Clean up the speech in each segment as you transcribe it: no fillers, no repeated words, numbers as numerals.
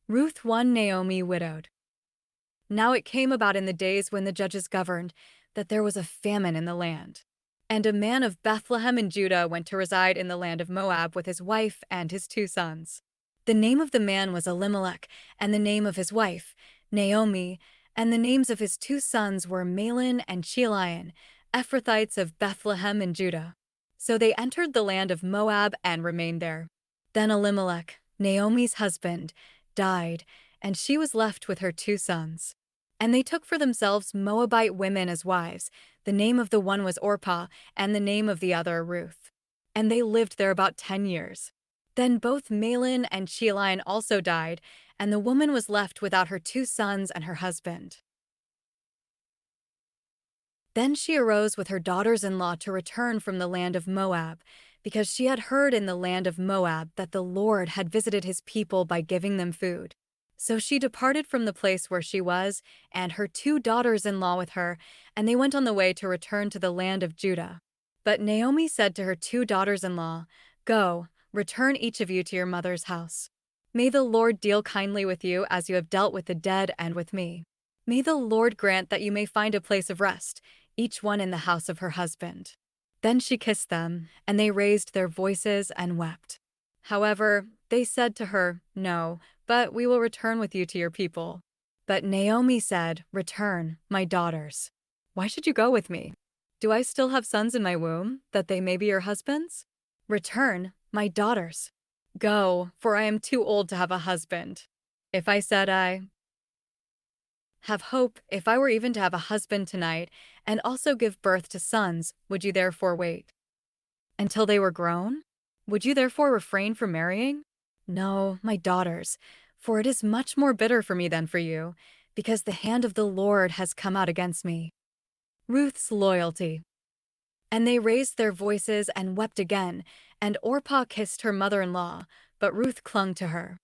Ruth won Naomi widowed. Now it came about in the days when the judges governed that there was a famine in the land. And a man of Bethlehem in Judah went to reside in the land of Moab with his wife and his 2 sons. The name of the man was Elimelech, and the name of his wife, Naomi, and the names of his 2 sons were Mahlon and Chilion, Ephrathites of Bethlehem in Judah. So they entered the land of Moab and remained there. Then Elimelech, Naomi's husband, died, and she was left with her 2 sons. And they took for themselves Moabite women as wives. The name of the one was Orpah, and the name of the other Ruth. And they lived there about 10 years. Then both Mahlon and Chilion also died, and the woman was left without her 2 sons and her husband. Then she arose with her daughters-in-law to return from the land of Moab, because she had heard in the land of Moab that the Lord had visited his people by giving them food. So she departed from the place where she was, and her 2 daughters-in-law with her, and they went on the way to return to the land of Judah. But Naomi said to her 2 daughters-in-law, "Go, return each of you to your mother's house. May the Lord deal kindly with you as you have dealt with the dead and with me. May the Lord grant that you may find a place of rest, each one in the house of her husband." Then she kissed them, and they raised their voices and wept. However, they said to her, "No, but we will return with you to your people." But Naomi said, "Return, my daughters. Why should you go with me? Do I still have sons in my womb, that they may be your husbands? Return, my daughters. Go, for I am too old to have a husband. If I said I have hope, if I were even to have a husband tonight, and also give birth to sons, would you therefore wait until they were grown? Would you therefore refrain from marrying? No, my daughters, for it is much more bitter for me than for you, because the hand of the Lord has come out against me." Ruth's loyalty. And they raised their voices and wept again, and Orpah kissed her mother-in-law, but Ruth clung to her.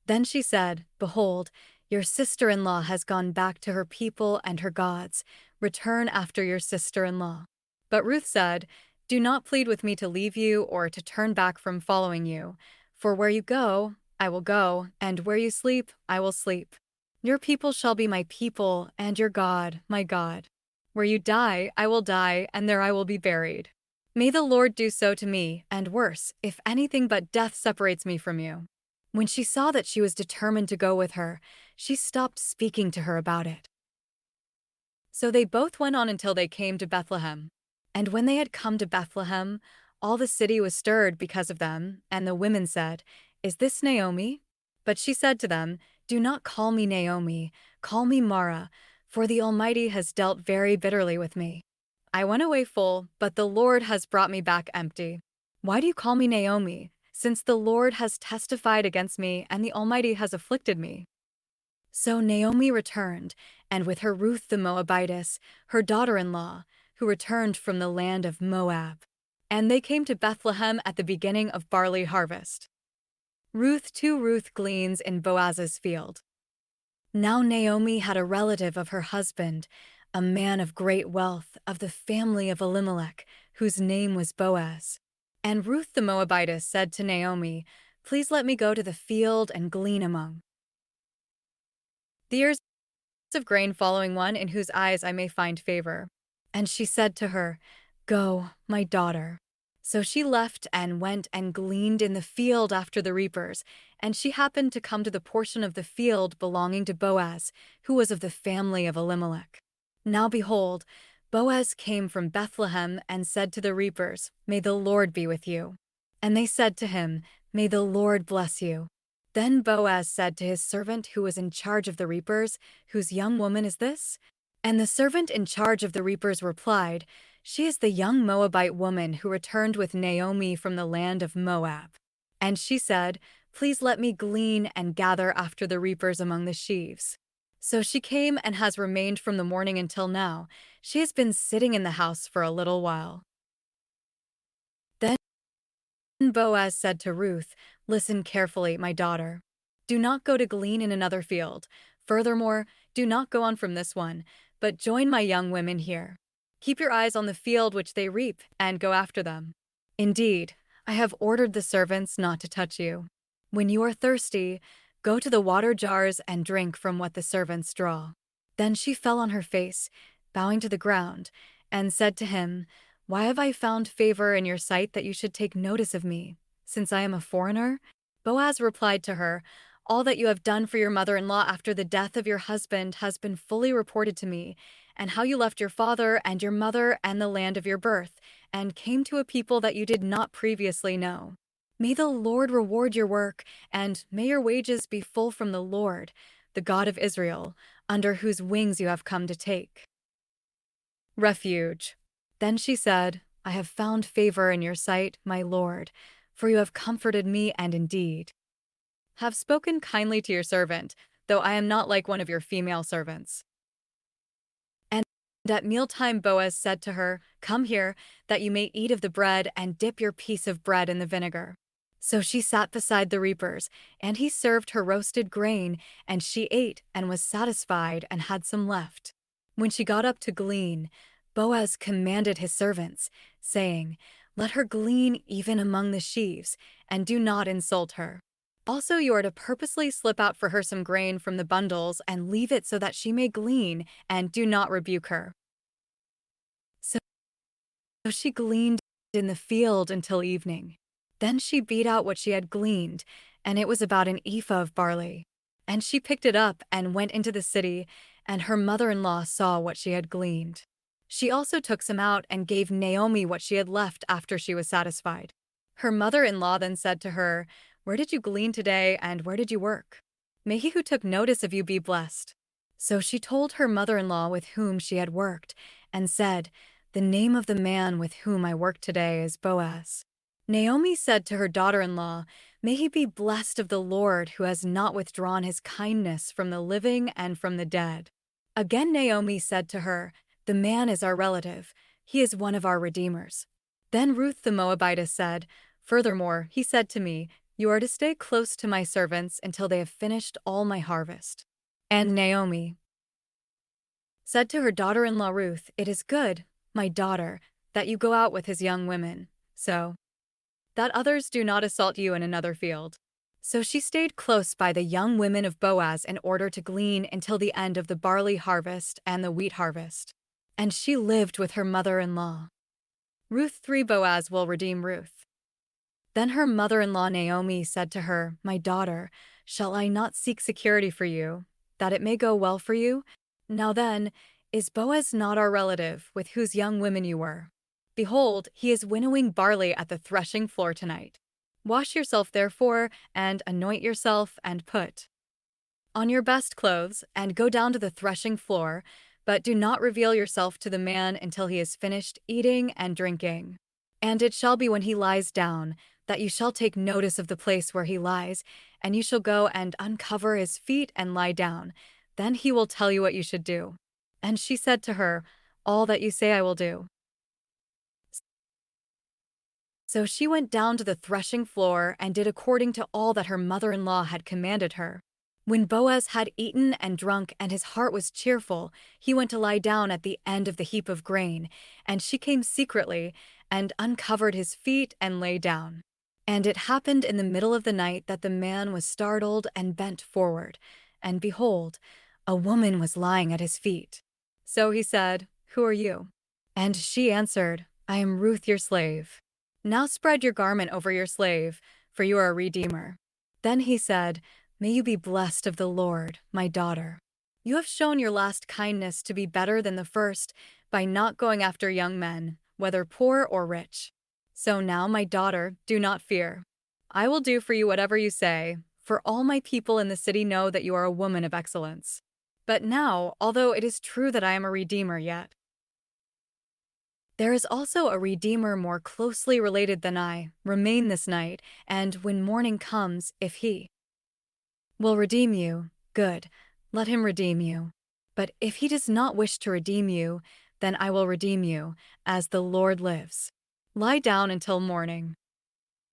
Then she said, "Behold, your sister-in-law has gone back to her people and her gods. Return after your sister-in-law." But Ruth said, "Do not plead with me to leave you or to turn back from following you. For where you go, I will go, and where you sleep, I will sleep. Your people shall be my people, and your God, my God. Where you die, I will die, and there I will be buried. May the Lord do so to me, and worse, if anything but death separates me from you." When she saw that she was determined to go with her, she stopped speaking to her about it. So they both went on until they came to Bethlehem. And when they had come to Bethlehem, all the city was stirred because of them, and the women said, "Is this Naomi?" But she said to them, "Do not call me Naomi, call me Mara, for the Almighty has dealt very bitterly with me. I went away full, but the Lord has brought me back empty. Why do you call me Naomi, since the Lord has testified against me and the Almighty has afflicted me?" So Naomi returned, and with her Ruth the Moabitess, her daughter-in-law, who returned from the land of Moab. And they came to Bethlehem at the beginning of barley harvest. Ruth gleans in Boaz's field. Now Naomi had a relative of her husband, a man of great wealth, of the family of Elimelech, whose name was Boaz. And Ruth the Moabitess said to Naomi, "Please let me go to the field and glean among the ears of grain following one in whose eyes I may find favor." And she said to her, "Go, my daughter." So she left and went and gleaned in the field after the reapers, and she happened to come to the portion of the field belonging to Boaz, who was of the family of Elimelech. Now behold, Boaz came from Bethlehem and said to the reapers, "May the Lord be with you." And they said to him, "May the Lord bless you." Then Boaz said to his servant who was in charge of the reapers, "Whose young woman is this?" And the servant in charge of the reapers replied, "She is the young Moabite woman who returned with Naomi from the land of Moab." And she said, "Please let me glean and gather after the reapers among the sheaves." So she came and has remained from the morning until now. She has been sitting in the house for a little while. Then Boaz said to Ruth, "Listen carefully, my daughter. Do not go to glean in another field. Furthermore, do not go on from this one, but join my young women here. Keep your eyes on the field which they reap, and go after them. Indeed, I have ordered the servants not to touch you. When you are thirsty, Go to the water jars and drink from what the servants draw." Then she fell on her face, bowing to the ground, and said to him, "Why have I found favor in your sight that you should take notice of me, since I am a foreigner?" Boaz replied to her, "All that you have done for your mother-in-law after the death of your husband has been fully reported to me, and how you left your father and your mother and the land of your birth, and came to a people that you did not previously know. May the Lord reward your work, and may your wages be full from the Lord, the God of Israel, under whose wings you have come to take refuge." Then she said, "I have found favor in your sight, my Lord, for you have comforted me and indeed have spoken kindly to your servant, though I am not like one of your female servants." And at mealtime Boaz said to her, "Come here, that you may eat of the bread and dip your piece of bread in the vinegar." So she sat beside the reapers, and he served her roasted grain, and she ate and was satisfied and had some left. When she got up to glean, Boaz commanded his servants, saying, "Let her glean even among the sheaves, and do not insult her. Also you are to purposely slip out for her some grain from the bundles and leave it so that she may glean, and do not rebuke her." So she gleaned in the field until evening. Then she beat out what she had gleaned, and it was about an ephah of barley. And she picked it up and went into the city, and her mother-in-law saw what she had gleaned. She also took some out and gave Naomi what she had left after she was satisfied. Her mother-in-law then said to her, "Where did you glean today, and where did you work? May he who took notice of you be blessed." So she told her mother-in-law with whom she had worked, and said, "The name of the man with whom I worked today is Boaz." Naomi said to her daughter-in-law, "May he be blessed of the Lord, who has not withdrawn his kindness from the living and from the dead." Again Naomi said to her, "The man is our relative. He is one of our redeemers." Then Ruth the Moabitess said, "Furthermore, he said to me, 'You are to stay close to my servants until they have finished all my harvest.'" And Naomi said to her daughter-in-law Ruth, "It is good, my daughter, that you go out with his young women, so that others do not assault you in another field." So she stayed close by the young women of Boaz in order to glean until the end of the barley harvest and the wheat harvest. And she lived with her mother-in-law. Ruth 3. Boaz will redeem Ruth. Then her mother-in-law Naomi said to her, "My daughter, shall I not seek security for you, that it may go well for you? Now then, is Boaz not our relative, with whose young women you were? Behold, he is winnowing barley at the threshing floor tonight. Wash yourself therefore, and anoint yourself, and put on your best clothes, and go down to the threshing floor, but do not reveal yourself to the man until he has finished eating and drinking. And it shall be when he lies down, that you shall take notice of the place where he lies, and you shall go and uncover his feet and lie down. Then he will tell you what you should do." And she said to her, "All that you say I will do." So she went down to the threshing floor and did according to all that her mother-in-law had commanded her. When Boaz had eaten and drunk and his heart was cheerful, he went to lie down at the end of the heap of grain, and she came secretly and uncovered his feet and lay down. And it happened in the middle of the night that the man was startled and bent forward, and behold, a woman was lying at his feet. So he said, "Who are you?" And she answered, "I am Ruth your slave. Now spread your garment over your slave, for you are a redeemer." Then he said, "May you be blessed of the Lord, my daughter. You have shown your last kindness to be better than the first by not going after young men, whether poor or rich. So now, my daughter, do not fear. I will do for you whatever you say, for all my people in the city know that you are a woman of excellence. But now, although it is true that I am a redeemer yet, there is also a redeemer more closely related than I. Remain this night, and when morning comes, if he will redeem you, good, let him redeem you. But if he does not wish to redeem you, then I will redeem you, as the Lord lives. Lie down until morning."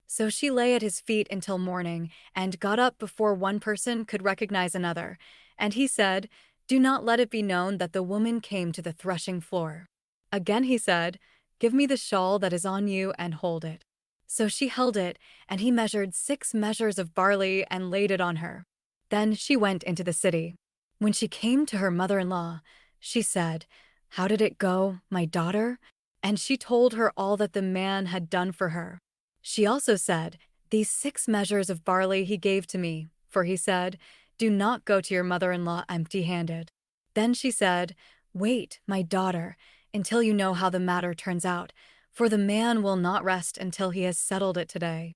So she lay at his feet until morning, and got up before one person could recognize another. And he said, "Do not let it be known that the woman came to the threshing floor." Again he said, "Give me the shawl that is on you and hold it." So she held it, and he measured 6 measures of barley and laid it on her. Then she went into the city. When she came to her mother-in-law, she said, "How did it go, my daughter?" And she told her all that the man had done for her. She also said, "These 6 measures of barley he gave to me, for he said, 'Do not go to your mother-in-law empty-handed.'" Then she said, "Wait, my daughter, until you know how the matter turns out, for the man will not rest until he has settled it today."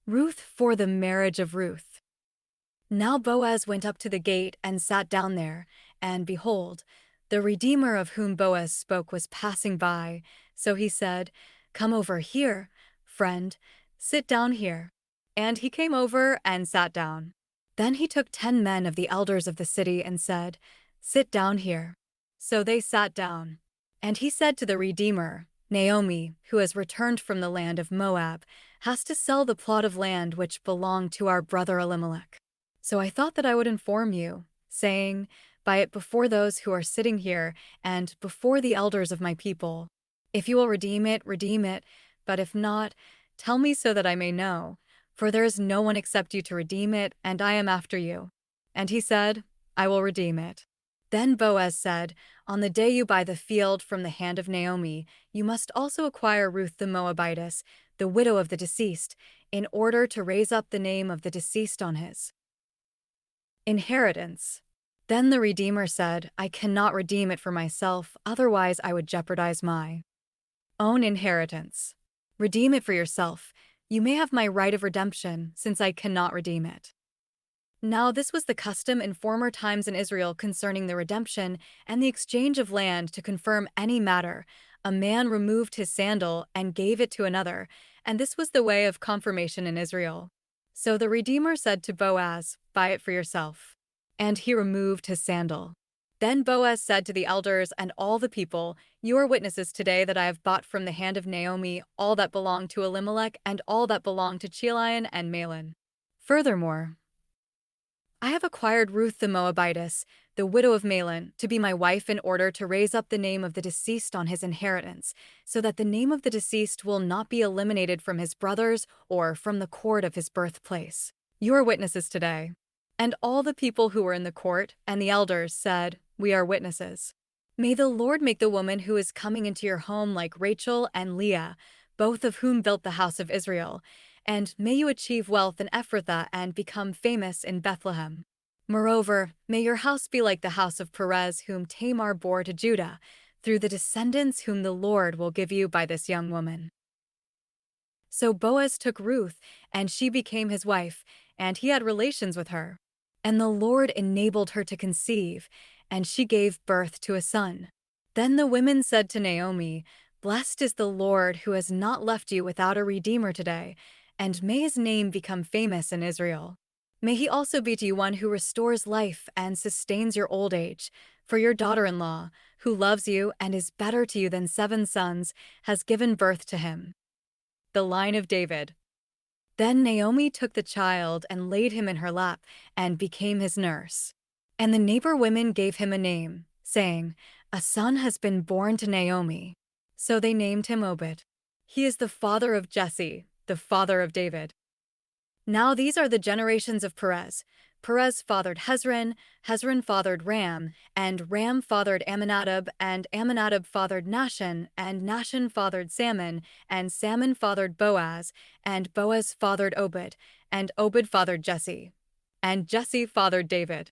Ruth for the marriage of Ruth. Now Boaz went up to the gate and sat down there, and behold, the Redeemer of whom Boaz spoke was passing by. So he said, "Come over here, friend, sit down here." And he came over and sat down. Then he took 10 men of the elders of the city and said, "Sit down here." So they sat down. And he said to the Redeemer, "Naomi, who has returned from the land of Moab, has to sell the plot of land which belonged to our brother Elimelech. So I thought that I would inform you, saying, buy it before those who are sitting here and before the elders of my people. If you will redeem it, but if not, tell me so that I may know, for there is no one except you to redeem it, and I am after you." And he said, "I will redeem it." Then Boaz said, "On the day you buy the field from the hand of Naomi, you must also acquire Ruth the Moabitess, the widow of the deceased, in order to raise up the name of the deceased on his inheritance." Then the Redeemer said, "I cannot redeem it for myself, otherwise I would jeopardize my own inheritance. Redeem it for yourself. You may have my right of redemption, since I cannot redeem it." Now this was the custom in former times in Israel concerning the redemption and the exchange of land. To confirm any matter, a man removed his sandal and gave it to another, and this was the way of confirmation in Israel. So the Redeemer said to Boaz, "Buy it for yourself." And he removed his sandal. Then Boaz said to the elders and all the people, "You are witnesses today that I have bought from the hand of Naomi all that belonged to Elimelech and all that belonged to Chilion and Mahlon. Furthermore, I have acquired Ruth the Moabitess, the widow of Mahlon, to be my wife in order to raise up the name of the deceased on his inheritance, so that the name of the deceased will not be eliminated from his brothers or from the court of his birthplace. You are witnesses today." And all the people who were in the court and the elders said, "We are witnesses." May the Lord make the woman who is coming into your home like Rachel and Leah, both of whom built the house of Israel, and may you achieve wealth in Ephrathah and become famous in Bethlehem. Moreover, may your house be like the house of Perez whom Tamar bore to Judah, through the descendants whom the Lord will give you by this young woman. So Boaz took Ruth, and she became his wife, and he had relations with her. And the Lord enabled her to conceive, and she gave birth to a son. Then the women said to Naomi, "Blessed is the Lord who has not left you without a redeemer today, and may his name become famous in Israel. May he also be to you one who restores life and sustains your old age, for your daughter-in-law, who loves you and is better to you than 7 sons, has given birth to him." The line of David. Then Naomi took the child and laid him in her lap and became his nurse. And the neighbor women gave him a name, saying, "A son has been born to Naomi." So they named him Obed. He is the father of Jesse, the father of David. Now these are the generations of Perez. Perez fathered Hezron, Hezron fathered Ram, and Ram fathered Amminadab, and Amminadab fathered Nahshon, and Nahshon fathered Salmon, and Salmon fathered Boaz, and Boaz fathered Obed, and Obed fathered Jesse. And Jesse fathered David.